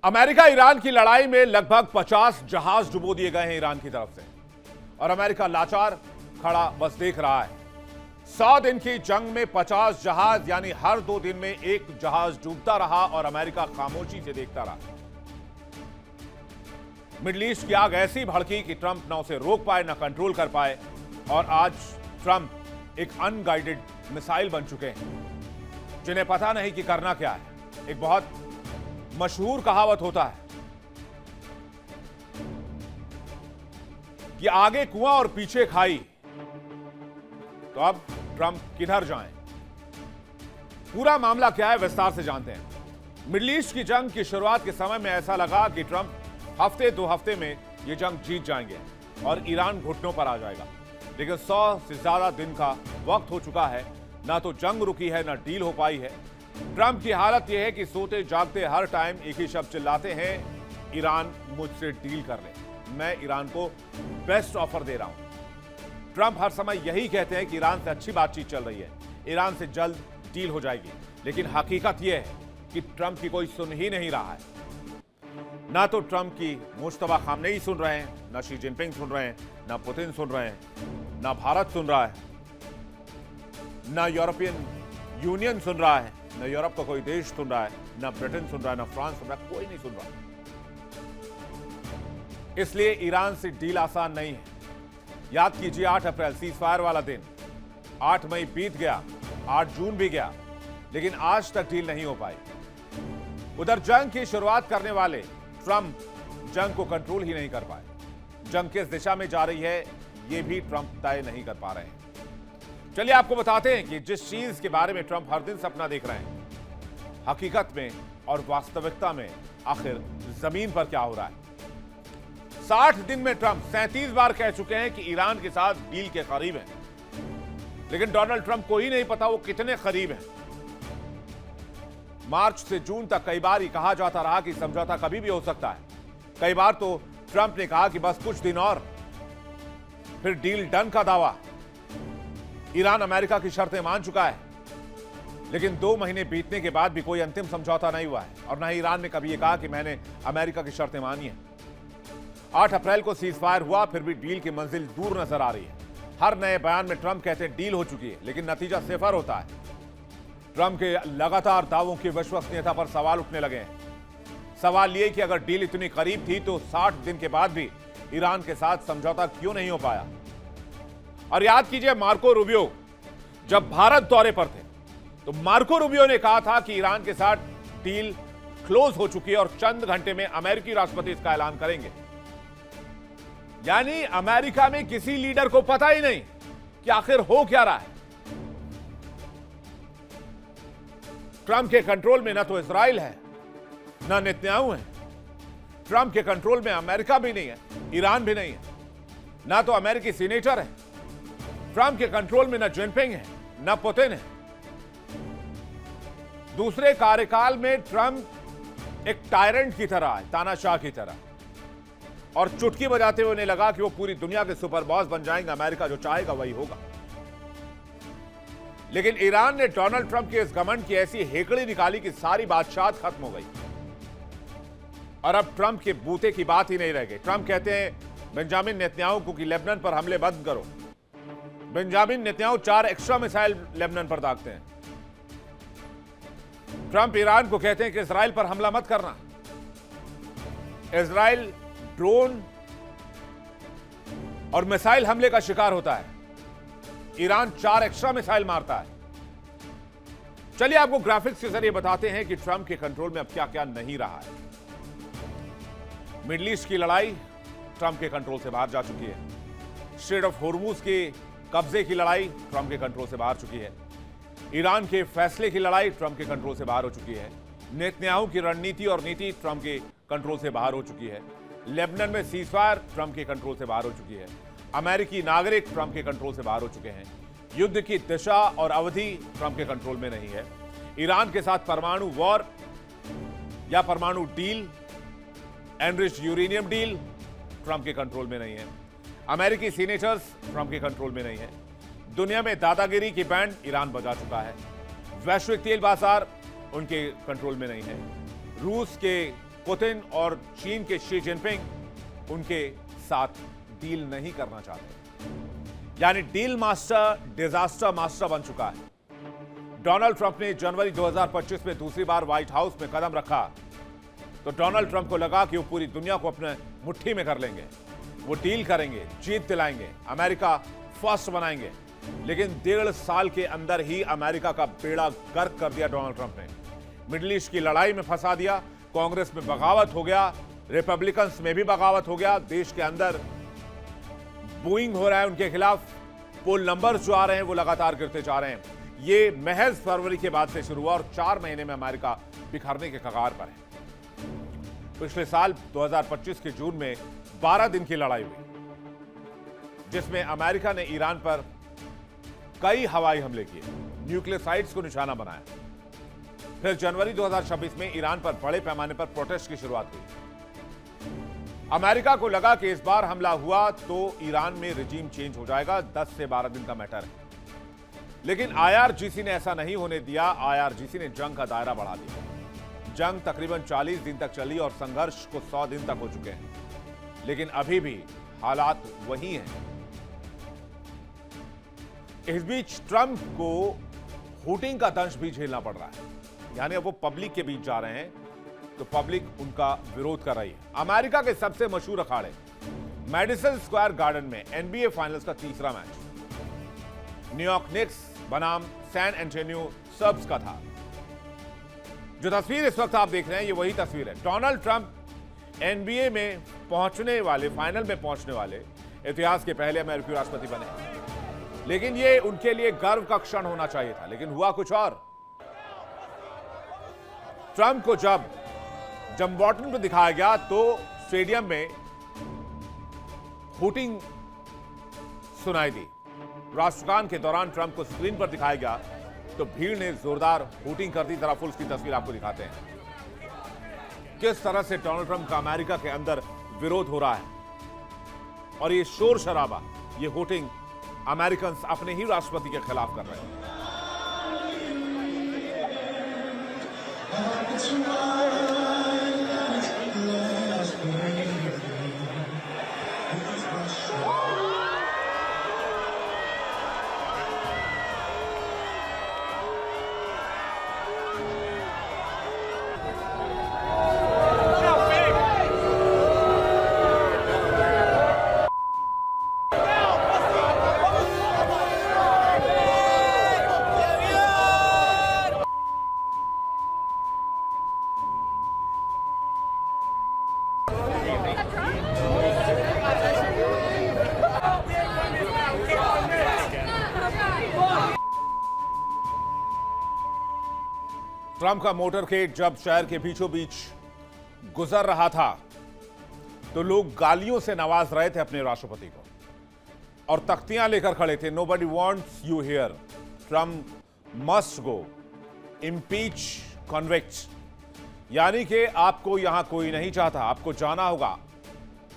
America Iran की लड़ाई में लगभग 50 जहाज डुबो दिए गए हैं ईरान की तरफ से और अमेरिका लाचार खड़ा बस देख रहा है। 100 दिन की जंग में 50 जहाज यानी हर 2 दिन में एक जहाज डूबता रहा और अमेरिका खामोशी से देखता रहा। मिडिल ईस्ट की आग ऐसी भड़की कि ट्रंप न उसे रोक पाए न कंट्रोल कर पाए और आज ट्रंप एक अनगाइडेड मिसाइल बन चुके हैं जिन्हें पता नहीं कि करना क्या है। एक बहुत मशहूर कहावत होता है कि आगे कुआं और पीछे खाई, तो अब ट्रंप किधर जाएं? पूरा मामला क्या है विस्तार से जानते हैं। मिडिल ईस्ट की जंग की शुरुआत के समय में ऐसा लगा कि ट्रंप हफ्ते 2 हफ्ते में यह जंग जीत जाएंगे और ईरान घुटनों पर आ जाएगा, लेकिन 100 से ज्यादा दिन का वक्त हो चुका है। ना तो जंग रुकी है ना डील हो पाई है। ट्रंप की हालत यह है कि सोते जागते हर टाइम एक ही शब्द चिल्लाते हैं, ईरान मुझसे डील कर ले, मैं ईरान को बेस्ट ऑफर दे रहा हूं। ट्रंप हर समय यही कहते हैं कि ईरान से अच्छी बातचीत चल रही है, ईरान से जल्द डील हो जाएगी, लेकिन हकीकत यह है कि ट्रंप की कोई सुन ही नहीं रहा है। ना तो ट्रंप की मुश्तबा खामनेई सुन रहे हैं, ना शी जिनपिंग सुन रहे हैं, ना पुतिन सुन रहे हैं, ना भारत सुन रहा है, ना यूरोपियन यूनियन सुन रहा है, न यूरोप का कोई देश सुन रहा है, न ब्रिटेन सुन रहा है, न फ्रांस सुन रहा है, कोई नहीं सुन रहा। इसलिए ईरान से डील आसान नहीं है। याद कीजिए 8 अप्रैल सीजफायर वाला दिन, 8 मई बीत गया, 8 जून भी गया, लेकिन आज तक डील नहीं हो पाई। उधर जंग की शुरुआत करने वाले ट्रंप जंग को कंट्रोल ही नहीं कर पाए। जंग किस दिशा में जा रही है यह भी ट्रंप तय नहीं कर पा रहे हैं। चलिए आपको बताते हैं कि जिस चीज के बारे में ट्रंप हर दिन सपना देख रहे हैं, हकीकत में और वास्तविकता में आखिर जमीन पर क्या हो रहा है। 60 दिन में ट्रंप 37 बार कह चुके हैं कि ईरान के साथ डील के करीब हैं, लेकिन डोनाल्ड ट्रंप को ही नहीं पता वो कितने करीब हैं। मार्च से जून तक कई बार ही कहा जाता रहा कि समझौता कभी भी हो सकता है। कई बार तो ट्रंप ने कहा कि बस कुछ दिन और, फिर डील डन का दावा। ईरान अमेरिका की शर्तें मान चुका है, लेकिन 2 महीने बीतने के बाद भी कोई अंतिम समझौता नहीं हुआ है और न ही ईरान ने कभी यह कहा कि मैंने अमेरिका की शर्तें मानी हैं। 8 अप्रैल को सीजफायर हुआ, फिर भी डील की मंजिल दूर नजर आ रही है। हर नए बयान में ट्रंप कहते हैं डील हो चुकी है, लेकिन नतीजा सिफर होता है। ट्रंप के लगातार दावों की विश्वसनीयता पर सवाल उठने लगे हैं। सवाल यह कि अगर डील इतनी करीब थी तो 60 दिन के बाद भी ईरान के साथ समझौता क्यों नहीं हो पाया। और याद कीजिए मार्को रूबियो जब भारत दौरे पर थे तो मार्को रूबियो ने कहा था कि ईरान के साथ डील क्लोज हो चुकी है और चंद घंटे में अमेरिकी राष्ट्रपति इसका ऐलान करेंगे। यानी अमेरिका में किसी लीडर को पता ही नहीं कि आखिर हो क्या रहा है। ट्रंप के कंट्रोल में ना तो इजराइल है ना नेतन्याहू है। ट्रंप के कंट्रोल में अमेरिका भी नहीं है, ईरान भी नहीं है, ना तो अमेरिकी सीनेटर है। ट्रंप के कंट्रोल में न जिनपिंग है न पुतिन है। दूसरे कार्यकाल में ट्रंप एक टायरेंट की तरह है, तानाशाह की तरह, और चुटकी बजाते हुए उन्हें लगा कि वो पूरी दुनिया के सुपर बॉस बन जाएंगे, अमेरिका जो चाहेगा वही होगा। लेकिन ईरान ने डोनाल्ड ट्रंप के इस घमंड की ऐसी हेकड़ी निकाली कि सारी बादशाहत खत्म हो गई और अब ट्रंप के बूते की बात ही नहीं रह गई। ट्रंप कहते हैं बेंजामिन नेतन्याहू को कि लेबनान पर हमले बंद करो। Benjamin Netanyahu 4 extra missile Lebanon पर दागते हैं। ट्रंप ईरान को कहते हैं कि इजराइल पर हमला मत करना। इजराइल ड्रोन और मिसाइल हमले का शिकार होता है, ईरान 4 एक्स्ट्रा मिसाइल मारता है। चलिए आपको ग्राफिक्स के जरिए बताते हैं कि ट्रंप के कंट्रोल में अब क्या क्या नहीं रहा है। मिडिल ईस्ट की लड़ाई ट्रंप के कंट्रोल से बाहर जा चुकी है। स्ट्रेट ऑफ होर्मुज के कब्जे की लड़ाई ट्रंप के कंट्रोल से बाहर चुकी है। ईरान के फैसले की लड़ाई ट्रंप के कंट्रोल से बाहर हो चुकी है। नेतन्याहू की रणनीति और नीति ट्रंप के कंट्रोल से बाहर हो चुकी है। लेबनान में सीजफायर ट्रंप के कंट्रोल से बाहर हो चुकी है। अमेरिकी नागरिक ट्रंप के कंट्रोल से बाहर हो चुके हैं। युद्ध की दिशा और अवधि ट्रंप के कंट्रोल में नहीं है। ईरान के साथ परमाणु वॉर या परमाणु deal, enriched uranium deal Trump के कंट्रोल में नहीं है। अमेरिकी सीनेटर्स ट्रंप के कंट्रोल में नहीं है। दुनिया में दादागिरी की बैंड ईरान बजा चुका है। वैश्विक तेल बाजार उनके कंट्रोल में नहीं है। रूस के पुतिन और चीन के शी जिनपिंग उनके साथ डील नहीं करना चाहते। यानी डील मास्टर डिजास्टर मास्टर बन चुका है। डोनाल्ड ट्रंप ने जनवरी 2025 में दूसरी बार व्हाइट हाउस में कदम रखा तो डोनाल्ड ट्रंप को लगा कि वो पूरी दुनिया को अपने मुट्ठी में कर लेंगे, वो डील करेंगे, जीत दिलाएंगे, अमेरिका फर्स्ट बनाएंगे। लेकिन 1.5 साल के अंदर ही अमेरिका का बेड़ा गर्क कर दिया डोनाल्ड ट्रंप ने। मिडिल ईस्ट की लड़ाई में फंसा दिया, कांग्रेस में बगावत हो गया, रिपब्लिकन्स में भी बगावत हो गया, देश के अंदर बूइंग हो रहा है उनके खिलाफ, पोल नंबर्स जो आ रहे हैं वो लगातार गिरते जा रहे हैं। ये महज फरवरी के बाद से शुरू हुआ और 4 महीने में अमेरिका बिखरने के कगार पर है। पिछले साल 2025 के जून में 12 दिन की लड़ाई हुई जिसमें अमेरिका ने ईरान पर कई हवाई हमले किए, न्यूक्लियर साइट्स को निशाना बनाया। फिर जनवरी 2026 में ईरान पर बड़े पैमाने पर प्रोटेस्ट की शुरुआत हुई। अमेरिका को लगा कि इस बार हमला हुआ तो ईरान में रिजीम चेंज हो जाएगा, 10 से 12 दिन का मैटर है। लेकिन आईआरजीसी ने ऐसा नहीं होने दिया। आईआरजीसी ने जंग का दायरा बढ़ा दिया। जंग तकरीबन 40 दिन तक चली और संघर्ष को 100 दिन तक हो चुके हैं, लेकिन अभी भी हालात वही हैं। इस बीच ट्रंप को हुटिंग का दंश भी झेलना पड़ रहा है। यानी अब वो पब्लिक के बीच जा रहे हैं तो पब्लिक उनका विरोध कर रही है। अमेरिका के सबसे मशहूर अखाड़े मैडिसन स्क्वायर गार्डन में एनबीए फाइनल्स का तीसरा मैच न्यूयॉर्क निक्स बनाम सैन एंटोनियो स्पर्स का था। जो तस्वीर इस वक्त आप देख रहे हैं ये वही तस्वीर है। डोनाल्ड ट्रंप एनबीए में पहुंचने वाले, फाइनल में पहुंचने वाले इतिहास के पहले अमेरिकी राष्ट्रपति बने। लेकिन ये उनके लिए गर्व का क्षण होना चाहिए था, लेकिन हुआ कुछ और। ट्रंप को जब जंबॉटन पर दिखाया गया तो स्टेडियम में हूटिंग सुनाई दी। राष्ट्रगान के दौरान ट्रंप को स्क्रीन पर दिखाया गया तो भीड़ ने जोरदार हूटिंग कर दी। जरा फुल उसकी तस्वीर आपको दिखाते हैं किस तरह से डोनाल्ड ट्रंप का अमेरिका के अंदर विरोध हो रहा है। और ये शोर शराबा, ये हूटिंग अमेरिकन अपने ही राष्ट्रपति के खिलाफ कर रहे हैं। ट्रंप का मोटरकेड जब शहर के बीचों बीच गुजर रहा था तो लोग गालियों से नवाज रहे थे अपने राष्ट्रपति को और तख्तियां लेकर खड़े थे। Nobody wants you here, Trump must go, impeach, convict. यानी कि आपको यहां कोई नहीं चाहता, आपको जाना होगा,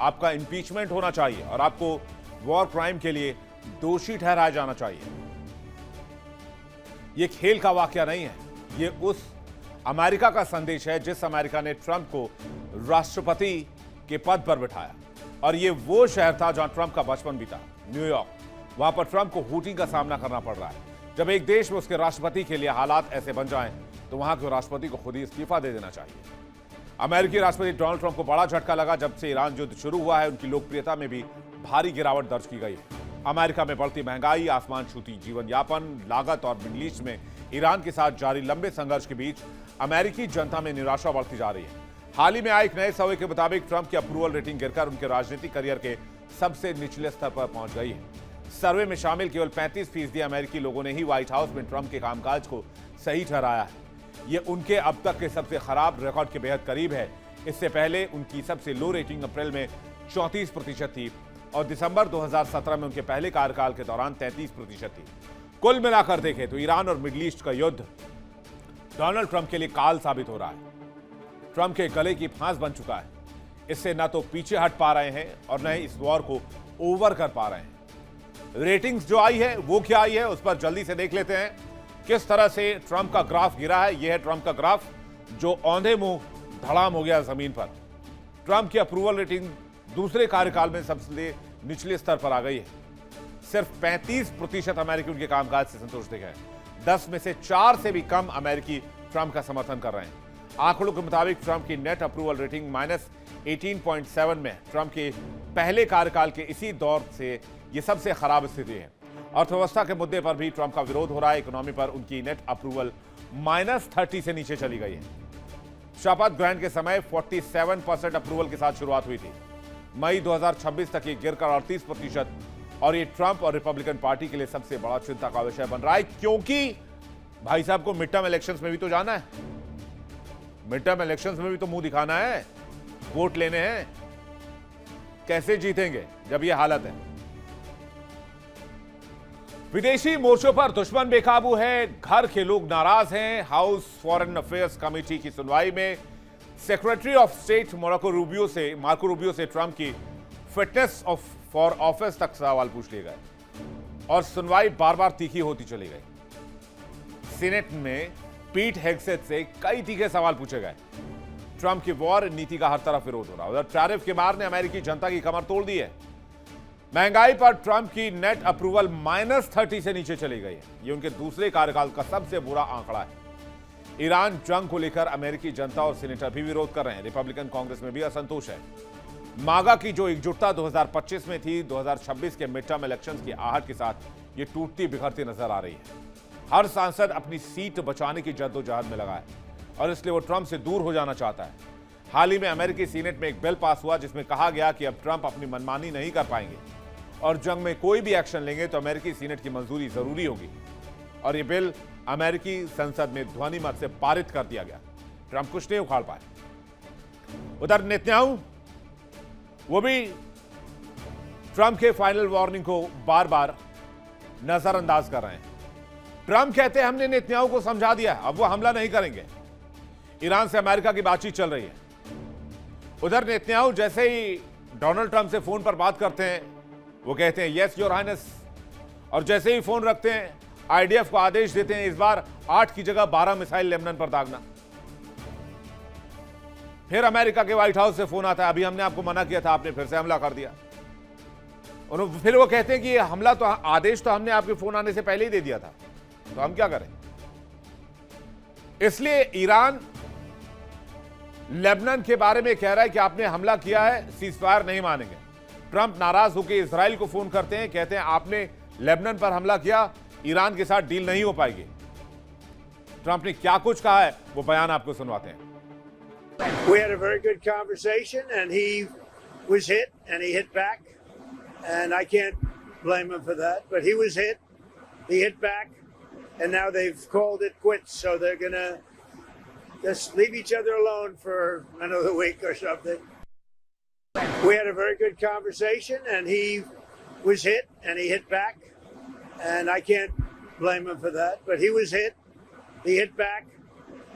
आपका इम्पीचमेंट होना चाहिए और आपको वॉर क्राइम के लिए दोषी ठहराया जाना चाहिए। यह खेल का वाकया नहीं है, ये उस अमेरिका का संदेश है जिस अमेरिका ने ट्रंप को राष्ट्रपति के पद पर बिठाया। और ये वो शहर था जहां ट्रंप का बचपन बीता, न्यूयॉर्क। वहां पर ट्रंप को हूटिंग का सामना करना पड़ रहा है। जब एक देश में उसके राष्ट्रपति के लिए हालात ऐसे बन जाएं तो वहां के राष्ट्रपति को खुद ही इस्तीफा दे देना चाहिए। अमेरिकी राष्ट्रपति डोनाल्ड ट्रंप को बड़ा झटका लगा जब से ईरान युद्ध शुरू हुआ है। उनकी लोकप्रियता में भी भारी गिरावट दर्ज की गई है। अमेरिका में बढ़ती महंगाई, आसमान छूती जीवन यापन, लागत और मिडिल ईस्ट में ईरान के साथ जारी लंबे संघर्ष के बीच अमेरिकी जनता में निराशा बढ़ती जा रही है। हाल ही में आए एक नए सर्वे के मुताबिक ट्रंप की अप्रूवल रेटिंग गिरकर उनके राजनीतिक करियर के सबसे निचले स्तर पर पहुंच गई है। सर्वे में शामिल केवल 35% अमेरिकी लोगों ने ही व्हाइट हाउस में ट्रंप के कामकाज को सही ठहराया है। यह उनके अब तक के सबसे खराब रिकॉर्ड के बेहद करीब है। इससे पहले उनकी सबसे लो रेटिंग अप्रैल में 34% थी और दिसंबर 2017 में उनके पहले कार्यकाल के दौरान 33% थी। कुल मिलाकर देखें तो ईरान और मिडिल ईस्ट का युद्ध डोनाल्ड ट्रंप के लिए काल साबित हो रहा है। ट्रंप के गले की फांस बन चुका है। इससे न तो पीछे हट पा रहे हैं और न ही इस वॉर को ओवर कर पा रहे हैं। रेटिंग्स जो आई है वो क्या आई है उस पर जल्दी से देख लेते हैं किस तरह से ट्रंप का ग्राफ गिरा है। यह है ट्रंप का ग्राफ जो औंधे मुंह धड़ाम हो गया जमीन पर। ट्रंप की अप्रूवल रेटिंग दूसरे कार्यकाल में सबसे निचले स्तर पर आ गई है। सिर्फ 35% अमेरिकी उनके कामकाज से संतुष्ट दिखे हैं। 10 में से 4 से भी कम अमेरिकी ट्रंप का समर्थन कर रहे हैं। आंकड़ों के मुताबिक ट्रंप की नेट अप्रूवल रेटिंग -18.7 में ट्रंप के पहले कार्यकाल के इसी दौर से यह सबसे खराब स्थिति है। अर्थव्यवस्था के मुद्दे पर भी ट्रंप का विरोध हो रहा है। इकोनॉमी पर उनकी नेट अप्रूवल -30 से नीचे चली गई है। शपथ ग्रहण के समय 47% अप्रूवल के साथ शुरुआत हुई थी। मई 2026 तक ये गिरकर 38%, और ये ट्रंप और रिपब्लिकन पार्टी के लिए सबसे बड़ा चिंता का विषय बन रहा है, क्योंकि भाई साहब को मिड टर्म इलेक्शंस में भी तो जाना है। मिड टर्म इलेक्शंस में भी तो मुंह दिखाना है, वोट लेने हैं। कैसे जीतेंगे जब ये हालत है? विदेशी मोर्चों पर दुश्मन बेकाबू है, घर के लोग नाराज हैं। हाउस फॉरेन अफेयर्स कमेटी की सुनवाई में secretary of state Marco Rubio से ट्रंप की फिटनेस फॉर ऑफिस तक सवाल पूछ लिए गए और सुनवाई बार बार तीखी होती चली गई। सीनेट में पीट हेग्सेथ से कई तीखे सवाल पूछे गए। ट्रंप की वॉर नीति का हर तरफ विरोध हो रहा है। उधर टैरिफ के मार ने अमेरिकी जनता की कमर तोड़ दी है। महंगाई पर ट्रंप की नेट अप्रूवल -30 से नीचे चली गई है। यह उनके दूसरे कार्यकाल का सबसे बुरा आंकड़ा है। ईरान जंग को लेकर अमेरिकी जनता और सीनेटर भी विरोध कर रहे हैं। रिपब्लिकन कांग्रेस में भी असंतोष है। मागा की जो एकजुटता 2025 में थी, 2026 के मिड टर्म इलेक्शंस की आहट के साथ ये टूटती बिखरती नजर आ रही है। हर सांसद अपनी सीट बचाने की जद्दोजहद में लगा है और इसलिए वो ट्रंप से दूर हो जाना चाहता है। हाल ही में अमेरिकी सीनेट में एक बिल पास हुआ जिसमें कहा गया कि अब ट्रंप अपनी मनमानी नहीं कर पाएंगे और जंग में कोई भी एक्शन लेंगे तो अमेरिकी सीनेट की मंजूरी जरूरी होगी, और यह बिल अमेरिकी संसद में ध्वनि मत से पारित कर दिया गया। ट्रंप कुछ नहीं उखाड़ पाए। उधर नेतन्याहू वो भी ट्रंप के फाइनल वार्निंग को बार बार नजरअंदाज कर रहे हैं। ट्रंप कहते हैं हमने नेतन्याहू को समझा दिया, अब वो हमला नहीं करेंगे। ईरान से अमेरिका की बातचीत चल रही है। उधर नेतन्याहू जैसे ही डोनाल्ड ट्रंप से फोन पर बात करते हैं वो कहते हैं यस योर हाइनेस, और जैसे ही फोन रखते हैं आईडीएफ को आदेश देते हैं इस बार 8 की जगह 12 मिसाइल लेबनान पर दागना। फिर अमेरिका के व्हाइट हाउस से फोन आता है, अभी हमने आपको मना किया था, आपने फिर से हमला कर दिया। फिर वो कहते हैं कि हमला तो आदेश तो हमने आपके फोन आने से पहले ही दे दिया था, तो हम क्या करें। इसलिए ईरान लेबनान के बारे में कह रहा है कि आपने हमला किया है, सीजफायर नहीं मानेंगे। ट्रंप नाराज होकर इजराइल को फोन करते हैं, कहते हैं आपने लेबनान पर हमला किया, ईरान के साथ डील नहीं हो पाएगी। ट्रंप ने क्या कुछ कहा है वो बयान आपको सुनवाते हैं। We had a very good conversation, and he was hit, and he hit back, and I can't blame him for that. But he was hit, he hit back, and now they've called it quits. So they're gonna just leave each other alone for another week or something. We had a very good conversation, and he was hit, and he hit back, and I can't blame him for that. But he was hit, he hit back.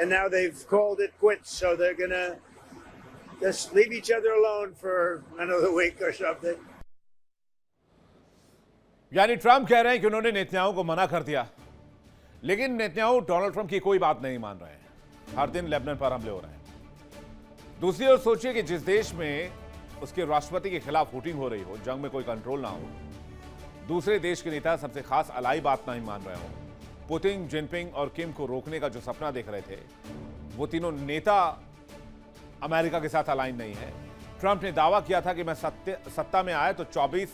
And now they've called it quits, so they're gonna just leave each other alone for another week or something. यानी Trump कह रहे हैं कि उन्होंने Netanyahu को मना कर दिया, लेकिन नेतन्याहू डोनाल्ड ट्रंप की कोई बात नहीं मान रहे हैं। हर दिन लेबनान पर हमले हो रहे हैं। दूसरी ओर सोचिए कि जिस देश में उसके राष्ट्रपति के खिलाफ वोटिंग हो रही हो, जंग में कोई कंट्रोल ना हो, दूसरे देश के नेता सबसे खास अलाई बात नहीं मान रहे हो। पुतिन, जिनपिंग और किम को रोकने का जो सपना देख रहे थे, वो तीनों नेता अमेरिका के साथ अलाइन नहीं है। ट्रंप ने दावा किया था कि मैं सत्ता में आया तो 24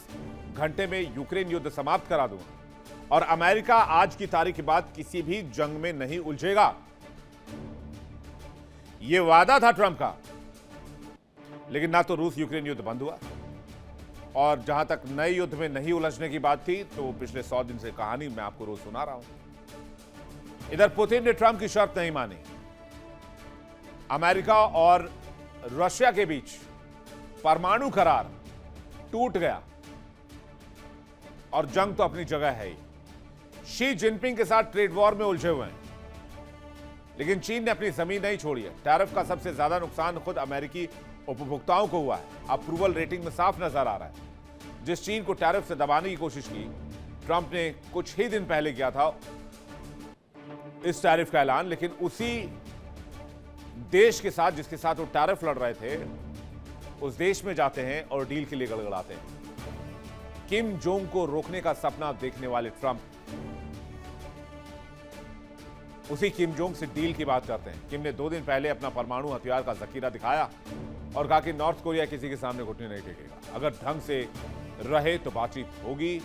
घंटे में यूक्रेन युद्ध समाप्त करा दूंगा और अमेरिका आज की तारीख के बाद किसी भी जंग में नहीं उलझेगा। यह वादा था ट्रंप का, लेकिन ना तो रूस यूक्रेन युद्ध बंद हुआ, और जहां तक नए युद्ध में नहीं उलझने की बात थी तो पिछले 100 दिन से कहानी मैं आपको रोज सुना रहा हूं। इधर पुतिन ने ट्रंप की शर्त नहीं मानी। अमेरिका और रशिया के बीच परमाणु करार टूट गया और जंग तो अपनी जगह है ही। शी जिनपिंग के साथ ट्रेड वॉर में उलझे हुए हैं, लेकिन चीन ने अपनी जमीन नहीं छोड़ी है। टैरिफ का सबसे ज्यादा नुकसान खुद अमेरिकी उपभोक्ताओं को हुआ है। अप्रूवल रेटिंग में साफ नजर आ रहा है। जिस चीन को टैरिफ से दबाने की कोशिश की, ट्रंप ने कुछ ही दिन पहले किया था इस टैरिफ का ऐलान, लेकिन उसी देश के साथ जिसके साथ वो टैरिफ लड़ रहे थे उस देश में जाते हैं और डील के लिए गड़गड़ाते हैं। किम जोंग को रोकने का सपना देखने वाले ट्रंप उसी किम जोंग से डील की बात करते हैं। किम ने 2 दिन पहले अपना परमाणु हथियार का जखीरा दिखाया और कहा कि नॉर्थ कोरिया किसी के सामने घुटने नहीं टेकेगा। अगर ढंग से रहे तो बातचीत होगी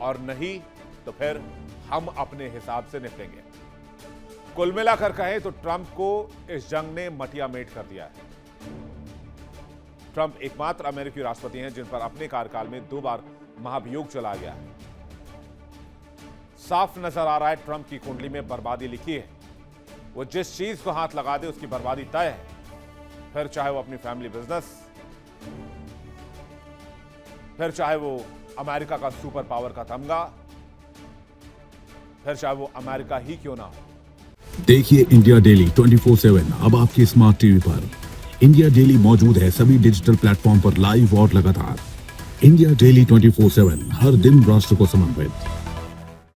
और नहीं तो फिर हम अपने हिसाब से निपटेंगे। कुल मिलाकर कहें तो ट्रंप को इस जंग ने मटिया मेट कर दिया है। ट्रंप एकमात्र अमेरिकी राष्ट्रपति हैं जिन पर अपने कार्यकाल में 2 बार महाभियोग चला गया है। साफ नजर आ रहा है ट्रंप की कुंडली में बर्बादी लिखी है। वो जिस चीज को हाथ लगा दे उसकी बर्बादी तय है। फिर चाहे वो अपनी फैमिली बिजनेस, फिर चाहे वो अमेरिका का सुपर पावर का तमगा, फिर चाहे वो अमेरिका ही क्यों ना हो। देखिए इंडिया डेली 24/7 अब आपके स्मार्ट टीवी पर। इंडिया डेली मौजूद है सभी डिजिटल प्लेटफॉर्म पर लाइव और लगातार। इंडिया डेली 24/7 हर दिन राष्ट्र को समर्पित।